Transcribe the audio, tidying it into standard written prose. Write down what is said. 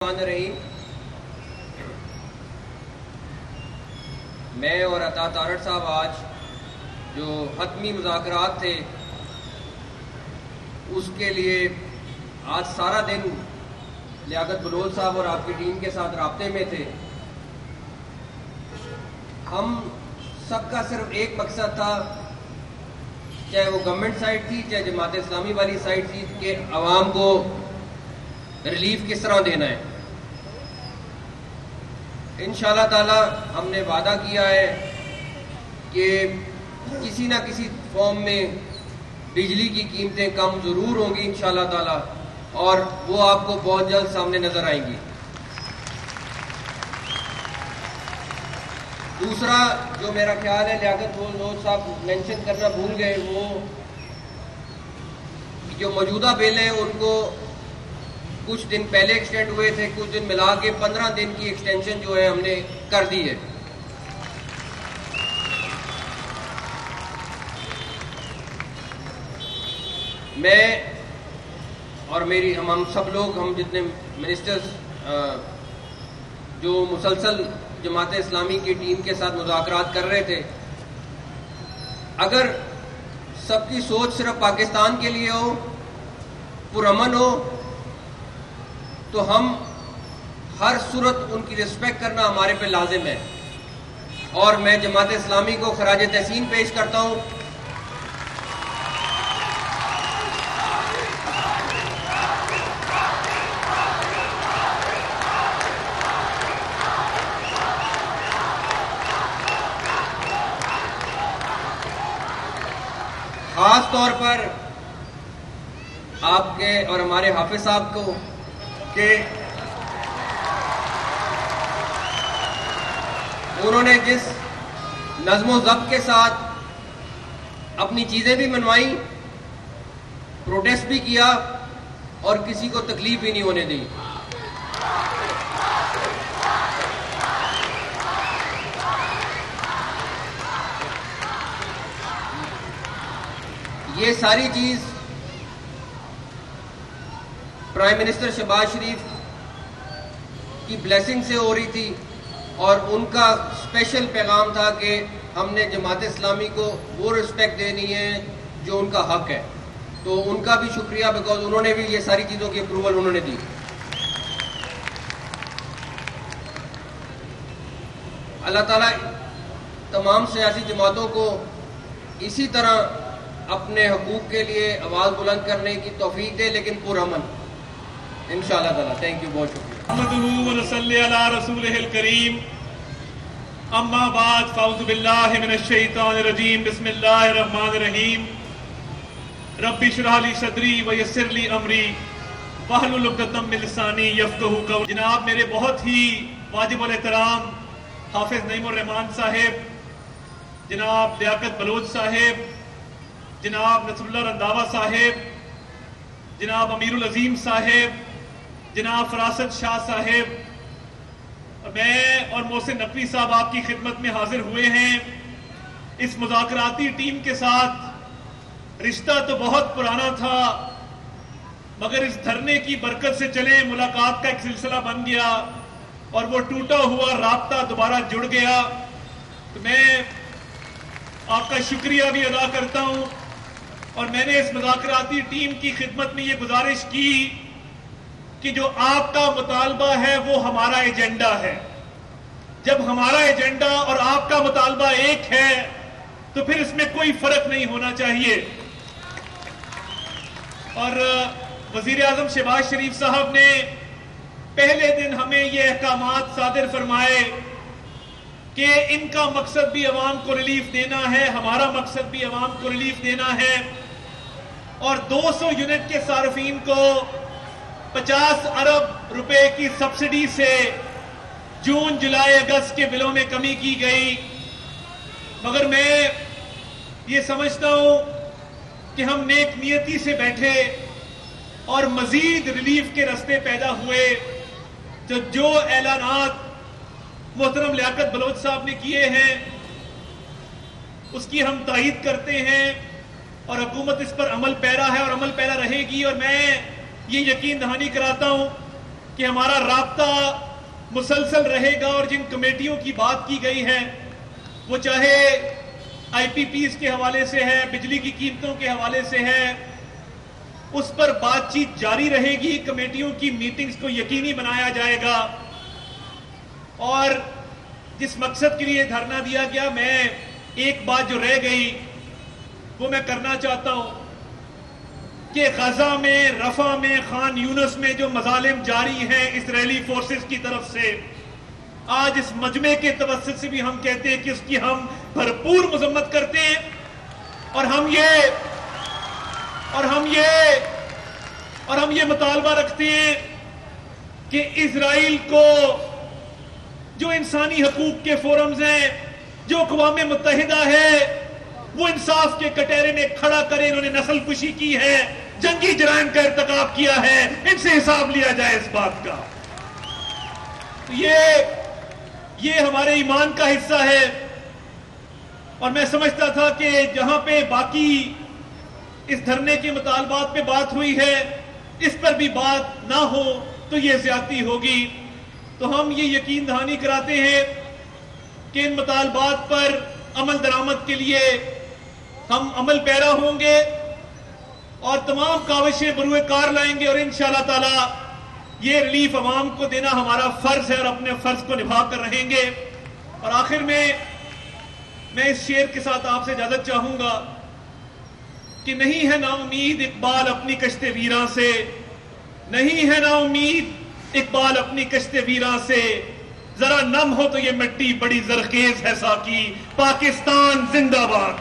رہی میں اور عطا تارڑ صاحب آج جو حتمی مذاکرات تھے اس کے لیے آج سارا دن لیاقت بلوچ صاحب اور آپ کی ٹیم کے ساتھ رابطے میں تھے. ہم سب کا صرف ایک مقصد تھا، چاہے وہ گورنمنٹ سائٹ تھی چاہے جماعت اسلامی والی سائٹ تھی، کہ عوام کو ریلیف کس طرح دینا ہے. انشاءاللہ تعالی ہم نے وعدہ کیا ہے کہ کسی نہ کسی فارم میں بجلی کی قیمتیں کم ضرور ہوں گی انشاءاللہ تعالی، اور وہ آپ کو بہت جلد سامنے نظر آئیں گی. دوسرا جو میرا خیال ہے لیاقت بلوچ صاحب مینشن کرنا بھول گئے، وہ جو موجودہ بل ہیں ان کو کچھ دن پہلے ایکسٹینڈ ہوئے تھے، کچھ دن ملا کے 15 دن کی ایکسٹینشن جو ہے ہم نے کر دی ہے. میں اور ہم سب لوگ، ہم جتنے منسٹرز جو مسلسل جماعت اسلامی کی ٹیم کے ساتھ مذاکرات کر رہے تھے، اگر سب کی سوچ صرف پاکستان کے لیے ہو، پرامن ہو، تو ہم ہر صورت ان کی رسپیکٹ کرنا ہمارے پہ لازم ہے. اور میں جماعت اسلامی کو خراج تحسین پیش کرتا ہوں. خاص طور پر آپ کے اور ہمارے حافظ صاحب کو کہ انہوں نے جس نظم و ضبط کے ساتھ اپنی چیزیں بھی منوائیں، پروٹیسٹ بھی کیا اور کسی کو تکلیف بھی نہیں ہونے دی. یہ ساری چیز پرائم منسٹر شہباز شریف کی بلیسنگ سے ہو رہی تھی، اور ان کا اسپیشل پیغام تھا کہ ہم نے جماعت اسلامی کو وہ رسپیکٹ دینی ہے جو ان کا حق ہے. تو ان کا بھی شکریہ، بیکاز انہوں نے بھی یہ ساری چیزوں کی اپروول انہوں نے دی. اللہ تعالیٰ تمام سیاسی جماعتوں کو اسی طرح اپنے حقوق کے لیے آواز بلند کرنے کی توفیق دے، لیکن پرامن انشاءاللہ تعالیٰ. تھینک یو، بہت شکریہ. نحمدہ ونصلی علی رسولہ الکریم، اما بعد، فاعوذ باللہ من الشیطان الرجیم، بسم اللہ الرحمن الرحیم. رب اشرح لی صدری ویسر لی امری واحلل عقدۃ من لسانی یفقہوا قولی. جناب میرے بہت ہی واجب الاحترام حافظ نعیم الرحمان صاحب، جناب لیاقت بلوچ صاحب، جناب نصر اللہ رنداوا صاحب، جناب امیر العظیم صاحب، جناب فراست شاہ صاحب، میں اور محسن نقوی صاحب آپ کی خدمت میں حاضر ہوئے ہیں. اس مذاکراتی ٹیم کے ساتھ رشتہ تو بہت پرانا تھا، مگر اس دھرنے کی برکت سے چلے ملاقات کا ایک سلسلہ بن گیا اور وہ ٹوٹا ہوا رابطہ دوبارہ جڑ گیا. تو میں آپ کا شکریہ بھی ادا کرتا ہوں، اور میں نے اس مذاکراتی ٹیم کی خدمت میں یہ گزارش کی کہ جو آپ کا مطالبہ ہے وہ ہمارا ایجنڈا ہے. جب ہمارا ایجنڈا اور آپ کا مطالبہ ایک ہے تو پھر اس میں کوئی فرق نہیں ہونا چاہیے. اور وزیر اعظم شہباز شریف صاحب نے پہلے دن ہمیں یہ احکامات صادر فرمائے کہ ان کا مقصد بھی عوام کو ریلیف دینا ہے، ہمارا مقصد بھی عوام کو ریلیف دینا ہے. اور 200 یونٹ کے صارفین کو 50 ارب روپے کی سبسڈی سے جون جولائی اگست کے بلوں میں کمی کی گئی. مگر میں یہ سمجھتا ہوں کہ ہم نیک نیتی سے بیٹھے اور مزید ریلیف کے راستے پیدا ہوئے. جو اعلانات محترم لیاقت بلوچ صاحب نے کیے ہیں اس کی ہم تائید کرتے ہیں، اور حکومت اس پر عمل پیرا ہے اور عمل پیرا رہے گی. اور میں یہ یقین دہانی کراتا ہوں کہ ہمارا رابطہ مسلسل رہے گا اور جن کمیٹیوں کی بات کی گئی ہے وہ چاہے آئی پی پیز کے حوالے سے ہے، بجلی کی قیمتوں کے حوالے سے ہے، اس پر بات چیت جاری رہے گی. کمیٹیوں کی میٹنگز کو یقینی بنایا جائے گا. اور جس مقصد کے لیے دھرنا دیا گیا، میں ایک بات جو رہ گئی وہ میں کرنا چاہتا ہوں کہ غزہ میں، رفح میں، خان یونس میں جو مظالم جاری ہیں اسرائیلی فورسز کی طرف سے، آج اس مجمع کے توسط سے بھی ہم کہتے ہیں کہ اس کی ہم بھرپور مذمت کرتے ہیں. اور ہم یہ مطالبہ رکھتے ہیں کہ اسرائیل کو جو انسانی حقوق کے فورمز ہیں، جو اقوام متحدہ ہے، وہ انصاف کے کٹہرے میں کھڑا کرے. انہوں نے نسل کشی کی ہے، جنگی جرائم کا ارتکاب کیا ہے، ان سے حساب لیا جائے اس بات کا. یہ ہمارے ایمان کا حصہ ہے. اور میں سمجھتا تھا کہ جہاں پہ باقی اس دھرنے کے مطالبات پہ بات ہوئی ہے اس پر بھی بات نہ ہو تو یہ زیادتی ہوگی. تو ہم یہ یقین دہانی کراتے ہیں کہ ان مطالبات پر عمل درآمد کے لیے ہم عمل پیرا ہوں گے اور تمام کاوشیں بروئے کار لائیں گے. اور انشاءاللہ تعالی یہ ریلیف عوام کو دینا ہمارا فرض ہے اور اپنے فرض کو نبھا کر رہیں گے. اور آخر میں اس شعر کے ساتھ آپ سے اجازت چاہوں گا کہ نہیں ہے نا امید اقبال اپنی کشت ویراں سے، نہیں ہے نا امید اقبال اپنی کشت ویراں سے، ذرا نم ہو تو یہ مٹی بڑی زرخیز ہے ساقی، پاکستان زندہ باد.